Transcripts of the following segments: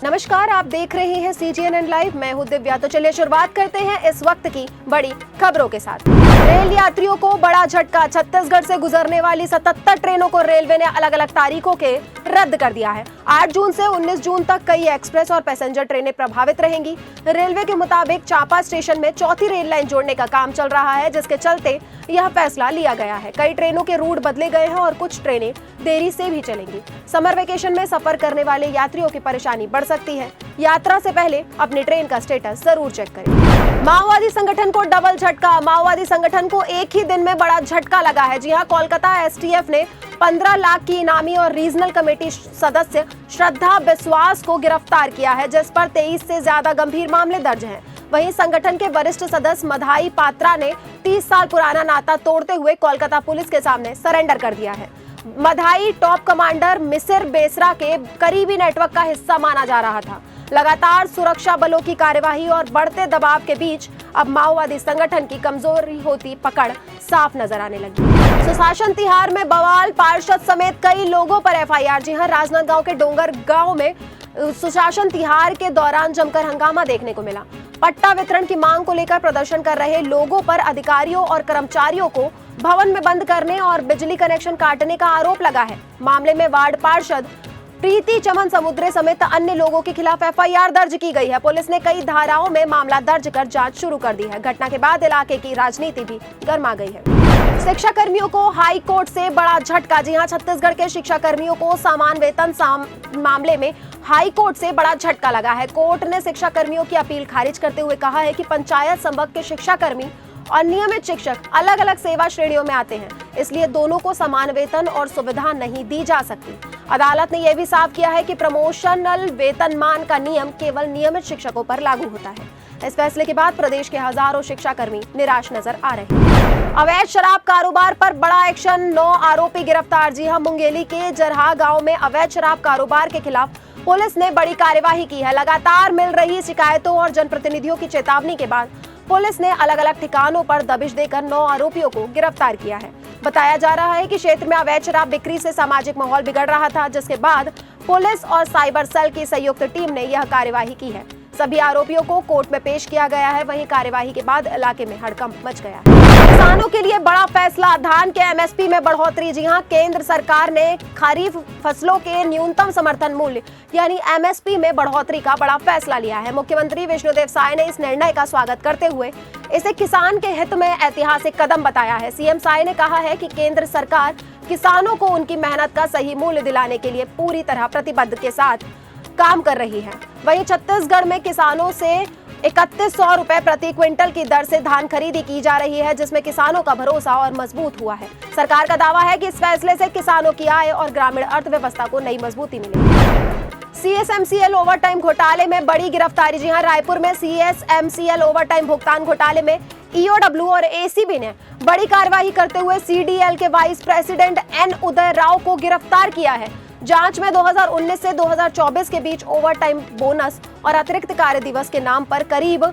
नमस्कार, आप देख रहे हैं CGNN लाइव। मैं हूं दिव्या। तो चलिए शुरुआत करते हैं इस वक्त की बड़ी खबरों के साथ। रेल यात्रियों को बड़ा झटका। छत्तीसगढ़ से गुजरने वाली 77 ट्रेनों को रेलवे ने अलग अलग तारीखों के रद्द कर दिया है। 8 जून से 19 जून तक कई एक्सप्रेस और पैसेंजर ट्रेनें प्रभावित रहेंगी। रेलवे के मुताबिक चांपा स्टेशन में चौथी रेल लाइन जोड़ने का काम चल रहा है, जिसके चलते यह फैसला लिया गया है। कई ट्रेनों के रूट बदले गए हैं और कुछ ट्रेनें देरी से भी चलेंगी। समर वेकेशन में सफर करने वाले यात्रियों की परेशानी बढ़ सकती है। यात्रा से पहले अपनी ट्रेन का स्टेटस जरूर चेक करें। माओवादी संगठन को डबल झटका। माओवादी संगठन को एक ही दिन में बड़ा झटका लगा है। जी हां, कोलकाता STF ने 15 लाख की इनामी और रीजनल कमेटी सदस्य श्रद्धा बिस्वास को गिरफ्तार किया है, जिस पर 23 से ज्यादा गंभीर मामले दर्ज हैं। वहीं संगठन के वरिष्ठ सदस्य मधाई पात्रा ने 30 साल पुराना नाता तोड़ते हुए कोलकाता पुलिस के सामने सरेंडर कर दिया है। मधाई टॉप कमांडर मिसिर बेसरा के करीबी नेटवर्क का हिस्सा माना जा रहा था। लगातार सुरक्षा बलों की कार्यवाही और बढ़ते दबाव के बीच अब माओवादी संगठन की कमजोरी होती पकड़ साफ नजर आने लगी। सुशासन तिहार में बवाल। पार्षद समेत कई लोगों पर FIR। जी हां, राजनांदगांव के डोंगर गांव में सुशासन तिहार के दौरान जमकर हंगामा देखने को मिला। पट्टा वितरण की मांग को लेकर प्रदर्शन कर रहे लोगों पर अधिकारियों और कर्मचारियों को भवन में बंद करने और बिजली कनेक्शन काटने का आरोप लगा है। मामले में वार्ड पार्षद प्रीति चमन समुद्रे समेत अन्य लोगों के खिलाफ FIR दर्ज की गई है। पुलिस ने कई धाराओं में मामला दर्ज कर जांच शुरू कर दी है। घटना के बाद इलाके की राजनीति भी गर्मा गई है। शिक्षा कर्मियों को हाई कोर्ट से बड़ा झटका। जी हां, छत्तीसगढ़ के शिक्षा कर्मियों को समान वेतन मामले में हाई कोर्ट से बड़ा झटका लगा है। कोर्ट ने शिक्षा कर्मियों की अपील खारिज करते हुए कहा है कि पंचायत संवर्ग के शिक्षा कर्मी और नियमित शिक्षक अलग अलग सेवा श्रेणियों में आते हैं, इसलिए दोनों को समान वेतन और सुविधा नहीं दी जा सकती। अदालत ने यह भी साफ किया है कि प्रमोशनल वेतनमान का नियम केवल नियमित शिक्षकों पर लागू होता है। इस फैसले के बाद प्रदेश के हजारों शिक्षा कर्मी निराश नजर आ रहे हैं। अवैध शराब कारोबार पर बड़ा एक्शन। 9 आरोपी गिरफ्तार। जी हां, मुंगेली के जरहा गांव में अवैध शराब कारोबार के खिलाफ पुलिस ने बड़ी कार्यवाही की है। लगातार मिल रही शिकायतों और जनप्रतिनिधियों की चेतावनी के बाद पुलिस ने अलग अलग ठिकानों पर दबिश देकर 9 आरोपियों को गिरफ्तार किया है। बताया जा रहा है कि क्षेत्र में अवैध शराब बिक्री से सामाजिक माहौल बिगड़ रहा था, जिसके बाद पुलिस और साइबर सेल की संयुक्त टीम ने यह कार्यवाही की है। सभी आरोपियों को कोर्ट में पेश किया गया है। वहीं कार्यवाही के बाद इलाके में हड़कंप मच गया है। किसानों के लिए बड़ा फैसला। धान के MSP में बढ़ोतरी। जी हां, केंद्र सरकार ने खरीफ फसलों के न्यूनतम समर्थन मूल्य यानी MSP में बढ़ोतरी का बड़ा फैसला लिया है। मुख्यमंत्री विष्णुदेव साय ने इस निर्णय का स्वागत करते हुए इसे किसान के हित में ऐतिहासिक कदम बताया है। CM साय ने कहा है कि केंद्र सरकार किसानों को उनकी मेहनत का सही मूल्य दिलाने के लिए पूरी तरह प्रतिबद्ध के साथ काम कर रही है। वहीं छत्तीसगढ़ में किसानों से 3100 रुपए प्रति क्विंटल की दर से धान खरीदी की जा रही है, जिसमें किसानों का भरोसा और मजबूत हुआ है। सरकार का दावा है कि इस फैसले से किसानों की आय और ग्रामीण अर्थव्यवस्था को नई मजबूती मिलेगी। CSMCL ओवरटाइम घोटाले में बड़ी गिरफ्तारी। जी हां, रायपुर में CSMCL ओवरटाइम भुगतान घोटाले में EOW और ACB ने बड़ी कार्रवाई करते हुए CDL के वाइस प्रेसिडेंट N उदय राव को गिरफ्तार किया है। जांच में 2019 से 2024 के बीच ओवरटाइम बोनस और अतिरिक्त कार्य दिवस के नाम पर करीब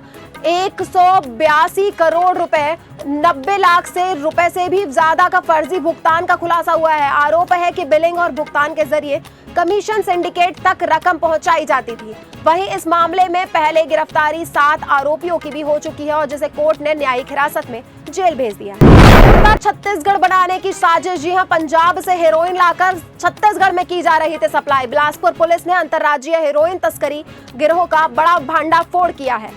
182 करोड़ रुपए 90 लाख से रुपए से भी ज्यादा का फर्जी भुगतान का खुलासा हुआ है। आरोप है कि बिलिंग और भुगतान के जरिए कमीशन सिंडिकेट तक रकम पहुंचाई जाती थी। वहीं इस मामले में पहले गिरफ्तारी 7 आरोपियों की भी हो चुकी है और जिसे कोर्ट ने न्यायिक हिरासत में जेल भेज दिया है। छत्तीसगढ़ बनाने की साजिश। जी हां, पंजाब से हेरोइन लाकर छत्तीसगढ़ में की जा रही थी सप्लाई। बिलासपुर पुलिस ने अंतर्राज्यीय हेरोइन तस्करी गिरोह का बड़ा भांडाफोड़ किया है।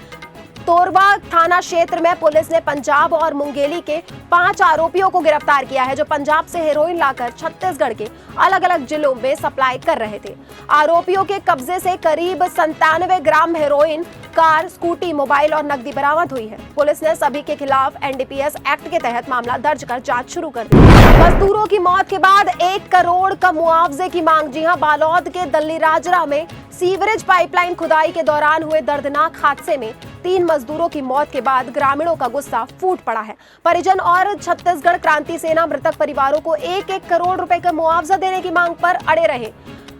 तोरबा थाना क्षेत्र में पुलिस ने पंजाब और मुंगेली के 5 आरोपियों को गिरफ्तार किया है, जो पंजाब से हेरोइन लाकर छत्तीसगढ़ के अलग अलग जिलों में सप्लाई कर रहे थे। आरोपियों के कब्जे से करीब 97 gram heroin, car, scooty, mobile और नकदी बरामद हुई है। पुलिस ने सभी के खिलाफ NDPS एक्ट के तहत मामला दर्ज कर जांच शुरू कर दी। मजदूरों की मौत के बाद 1 करोड़ का मुआवजे की मांग। जी हां, बालोद के दल्लीराजरा में सीवरेज पाइपलाइन खुदाई के दौरान हुए दर्दनाक हादसे में 3 मजदूरों की मौत के बाद ग्रामीणों का गुस्सा फूट पड़ा है। परिजन और छत्तीसगढ़ क्रांति सेना मृतक परिवारों को 1-1 करोड़ रुपए का मुआवजा देने की मांग पर अड़े रहे।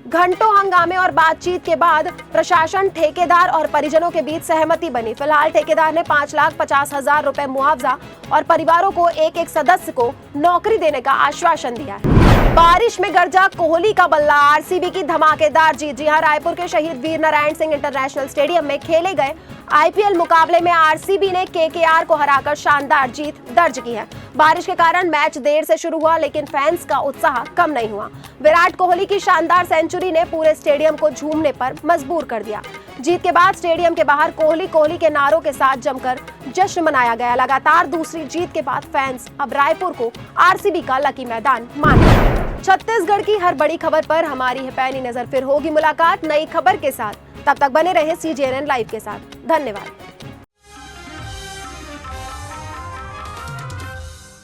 घंटों हंगामे और बातचीत के बाद प्रशासन, ठेकेदार और परिजनों के बीच सहमति बनी। फिलहाल ठेकेदार ने 5,50,000 रुपए मुआवजा और परिवारों को एक सदस्य को नौकरी देने का आश्वासन दिया है। बारिश में गरजा कोहली का बल्ला, आरसीबी की धमाकेदार जीत। जी हां, रायपुर के शहीद वीर नारायण सिंह इंटरनेशनल स्टेडियम में खेले गए आईपीएल मुकाबले में आरसीबी ने केकेआर को हराकर शानदार जीत दर्ज की है। बारिश के कारण मैच देर से शुरू हुआ, लेकिन फैंस का उत्साह कम नहीं हुआ। विराट कोहली की शानदार सेंचुरी ने पूरे स्टेडियम को झूमने पर मजबूर कर दिया। जीत के बाद स्टेडियम के बाहर कोहली कोहली के नारों के साथ जमकर जश्न मनाया गया। लगातार दूसरी जीत के बाद फैंस अब रायपुर को आरसीबी का लकी मैदान मान रहे हैं। छत्तीसगढ़ की हर बड़ी खबर पर हमारी है पैनी नजर। फिर होगी मुलाकात नई खबर के साथ। तब तक बने रहे CGNN लाइव के साथ। धन्यवाद।